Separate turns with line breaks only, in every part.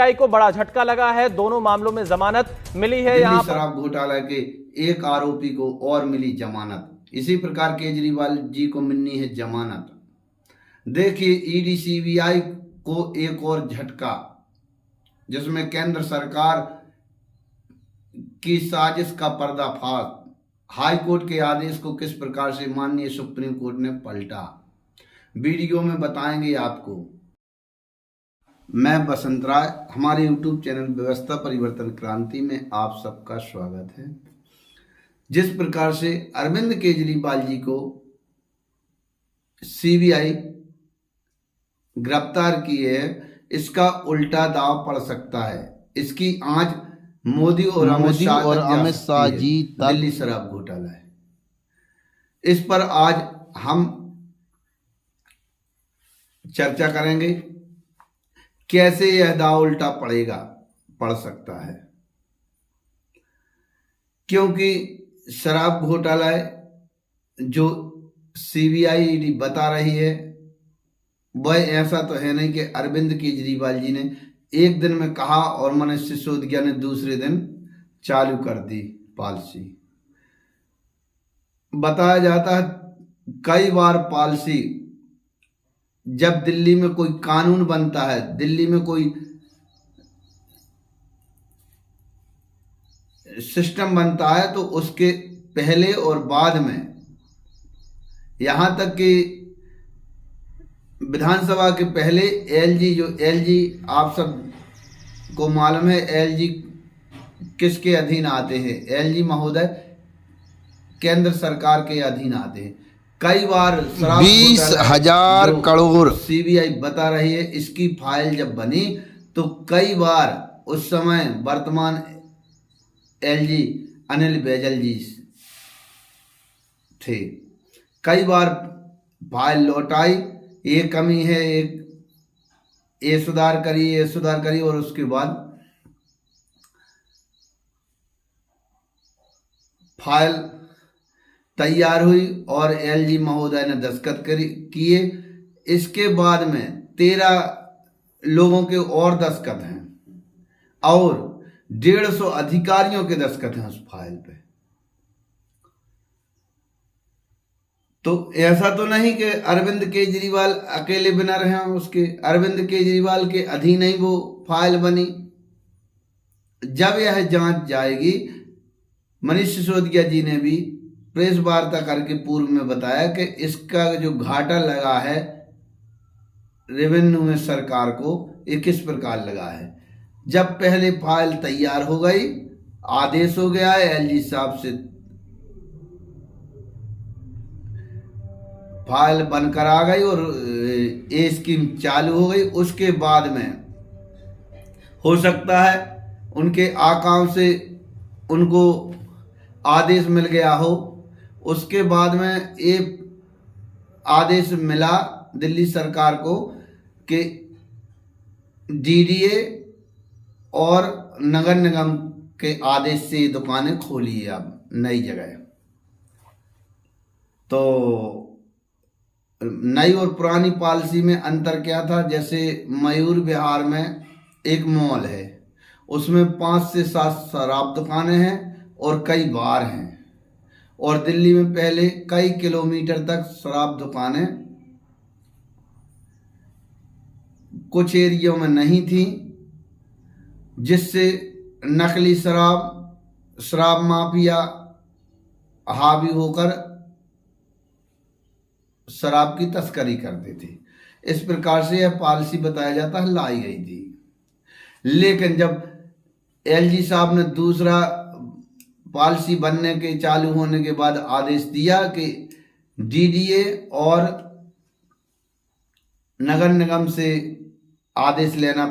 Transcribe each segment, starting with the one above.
CBI को बड़ा झटका लगा है। दोनों मामलों में जमानत मिली है। यहाँ
शराब घोटाला के एक आरोपी को और मिली जमानत। इसी प्रकार केजरीवाल जी को मिलनी है जमानत। देखिए ईडी सीबीआई को एक और झटका, जिसमें केंद्र सरकार की साजिश का पर्दाफाश। हाई कोर्ट के आदेश को किस प्रकार से माननीय सुप्रीम कोर्ट ने पलटा, वीडियो में बताएंगे आपको। मैं बसंत राय, हमारे यूट्यूब चैनल व्यवस्था परिवर्तन क्रांति में आप सबका स्वागत है। जिस प्रकार से अरविंद केजरीवाल जी को सीबीआई गिरफ्तार किए है, इसका उल्टा दाव पड़ सकता है। इसकी आंच मोदी और अमित शाह जी दिल्ली शराब घोटाला है। इस पर आज हम चर्चा करेंगे कैसे यह दाव उल्टा पड़ सकता है, क्योंकि शराब घोटाला जो सीबीआई ईडी बता रही है वह ऐसा तो है नहीं कि अरविंद केजरीवाल जी ने एक दिन में कहा और मनीष सिसोदिया ने दूसरे दिन चालू कर दी पॉलिसी। बताया जाता है कई बार पॉलिसी, जब दिल्ली में कोई कानून बनता है, दिल्ली में कोई सिस्टम बनता है, तो उसके पहले और बाद में, यहां तक कि विधानसभा के पहले एलजी आप सब को मालूम है एलजी किसके अधीन आते हैं। एलजी महोदय केंद्र सरकार के अधीन आते हैं। कई बार 20,000 करोड़ सीबीआई बता रही है, इसकी फाइल जब बनी तो कई बार उस समय वर्तमान एलजी अनिल बैजल जी थे। कई बार फाइल लौटाई, ये कमी है, ये सुधार करिए और उसके बाद फाइल तैयार हुई और एलजी महोदय ने दस्तखत किए। इसके बाद में 13 लोगों के और दस्तखत हैं और 150 अधिकारियों के दस्तखत हैं उस फाइल पे। तो ऐसा तो नहीं कि अरविंद केजरीवाल अकेले बना रहे हैं, उसके अरविंद केजरीवाल के अधीन ही वो फाइल बनी। जब यह जांच जाएगी, मनीष सिसोदिया जी ने भी प्रेस वार्ता करके पूर्व में बताया कि इसका जो घाटा लगा है रेवेन्यू में सरकार को, ये किस प्रकार लगा है। जब पहले फाइल तैयार हो गई, आदेश हो गया है एलजी साहब से, फाइल बनकर आ गई और ये स्कीम चालू हो गई। उसके बाद में हो सकता है उनके आकाओं से उनको आदेश मिल गया हो, उसके बाद में ये आदेश मिला दिल्ली सरकार को कि डीडीए और नगर निगम के आदेश से दुकानें खोलिए अब नई जगह। तो नई और पुरानी पॉलिसी में अंतर क्या था? जैसे मयूर विहार में एक मॉल है, उसमें 5 से 7 शराब दुकानें हैं और कई बार हैं। और दिल्ली में पहले कई किलोमीटर तक शराब दुकानें कुछ एरियो में नहीं थी, जिससे नकली शराब माफिया हावी होकर शराब की तस्करी करते थे। इस प्रकार से यह पॉलिसी बताया जाता है लाई गई थी। लेकिन जब एलजी साहब ने दूसरा पॉलिसी बनने के चालू होने के बाद आदेश दिया कि डीडीए और नगर निगम से आदेश लेना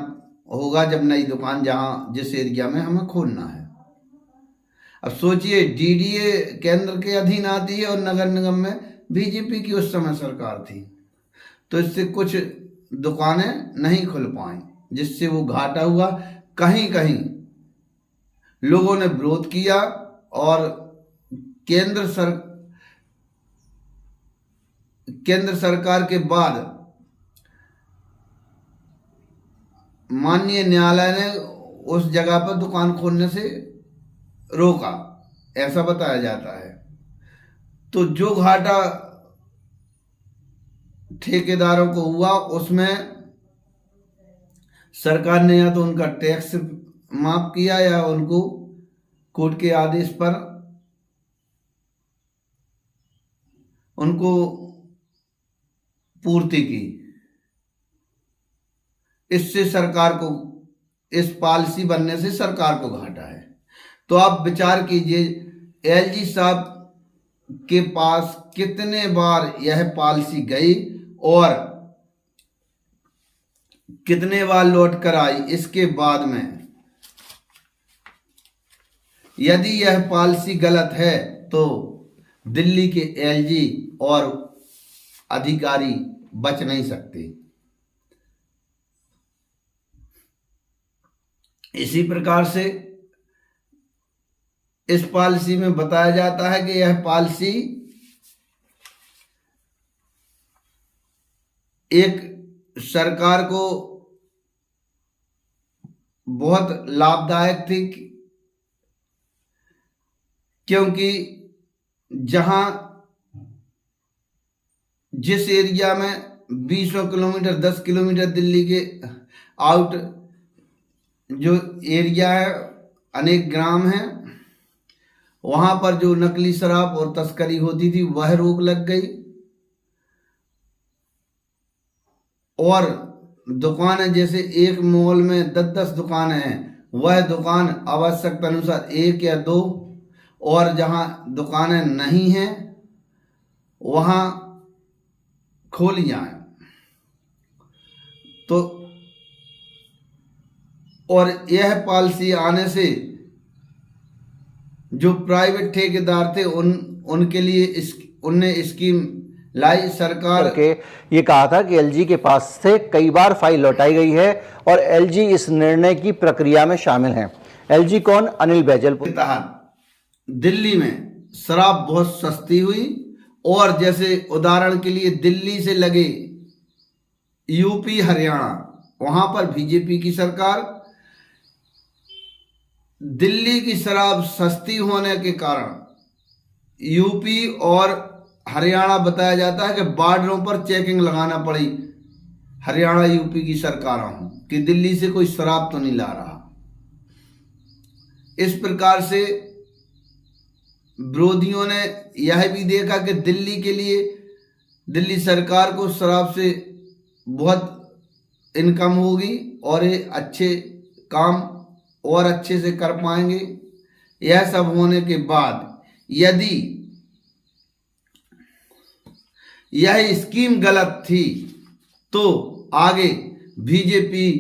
होगा जब नई दुकान जहां जिस एरिया में हमें खोलना है। अब सोचिए, डीडीए केंद्र के अधीन आती है और नगर निगम में बीजेपी की उस समय सरकार थी, तो इससे कुछ दुकानें नहीं खुल पाई, जिससे वो घाटा हुआ। कहीं कहीं लोगों ने विरोध किया और केंद्र सरकार के बाद माननीय न्यायालय ने उस जगह पर दुकान खोलने से रोका, ऐसा बताया जाता है। तो जो घाटा ठेकेदारों को हुआ उसमें सरकार ने या तो उनका टैक्स माफ किया या उनको कोर्ट के आदेश पर उनको पूर्ति की। इससे सरकार को, इस पॉलिसी बनने से सरकार को घाटा है। तो आप विचार कीजिए, एलजी साहब के पास कितने बार यह पॉलिसी गई और कितने बार लौट कर आई। इसके बाद में यदि यह पॉलिसी गलत है तो दिल्ली के एलजी और अधिकारी बच नहीं सकते। इसी प्रकार से इस पॉलिसी में बताया जाता है कि यह पॉलिसी एक सरकार को बहुत लाभदायक थी, क्योंकि जहां जिस एरिया में 20 किलोमीटर 10 किलोमीटर दिल्ली के आउट जो एरिया है, अनेक ग्राम हैं, वहां पर जो नकली शराब और तस्करी होती थी वह रोक लग गई। और दुकानें, जैसे एक मॉल में 10-10 दुकानें हैं, वह दुकान आवश्यकता अनुसार 1 या 2, और जहां दुकानें नहीं हैं वहां खोली जाएं। तो और यह पॉलिसी आने से जो प्राइवेट ठेकेदार थे उनके लिए उनने स्कीम लाई सरकार
के ये कहा था कि एलजी के पास से कई बार फाइल लौटाई गई है और एलजी इस निर्णय की प्रक्रिया में शामिल हैं। एलजी कौन? अनिल बैजल।
के तहत दिल्ली में शराब बहुत सस्ती हुई, और जैसे उदाहरण के लिए दिल्ली से लगे यूपी हरियाणा, वहां पर बीजेपी की सरकार, दिल्ली की शराब सस्ती होने के कारण यूपी और हरियाणा, बताया जाता है कि बॉर्डरों पर चेकिंग लगाना पड़ी हरियाणा यूपी की सरकारों को कि दिल्ली से कोई शराब तो नहीं ला रहा। इस प्रकार से विरोधियों ने यह भी देखा कि दिल्ली के लिए, दिल्ली सरकार को शराब से बहुत इनकम होगी और ये अच्छे काम और अच्छे से कर पाएंगे। यह सब होने के बाद यदि यह स्कीम गलत थी तो आगे बीजेपी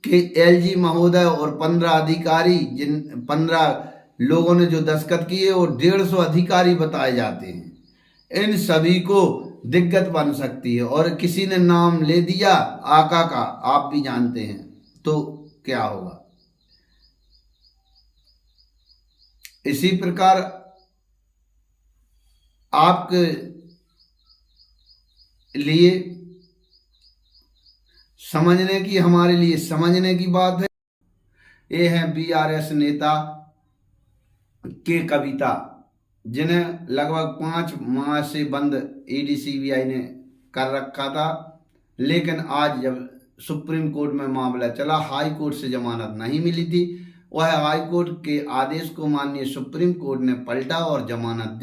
के एलजी महोदय और 15 अधिकारी, जिन 15 लोगों ने जो दस्तखत किए और 150 अधिकारी बताए जाते हैं, इन सभी को दिक्कत बन सकती है। और किसी ने नाम ले दिया आका का, आप भी जानते हैं, तो क्या होगा। इसी प्रकार आपके लिए समझने की, हमारे लिए समझने की बात है। ये है बीआरएस नेता के कविता, जिन्हें लगभग 5 माह से बंद ईडी सीबीआई ने कर रखा था, लेकिन आज जब सुप्रीम कोर्ट में मामला चला, हाई कोर्ट से जमानत नहीं मिली थी, वह हाई कोर्ट के आदेश को माननीय सुप्रीम कोर्ट ने पलटा और जमानत दी।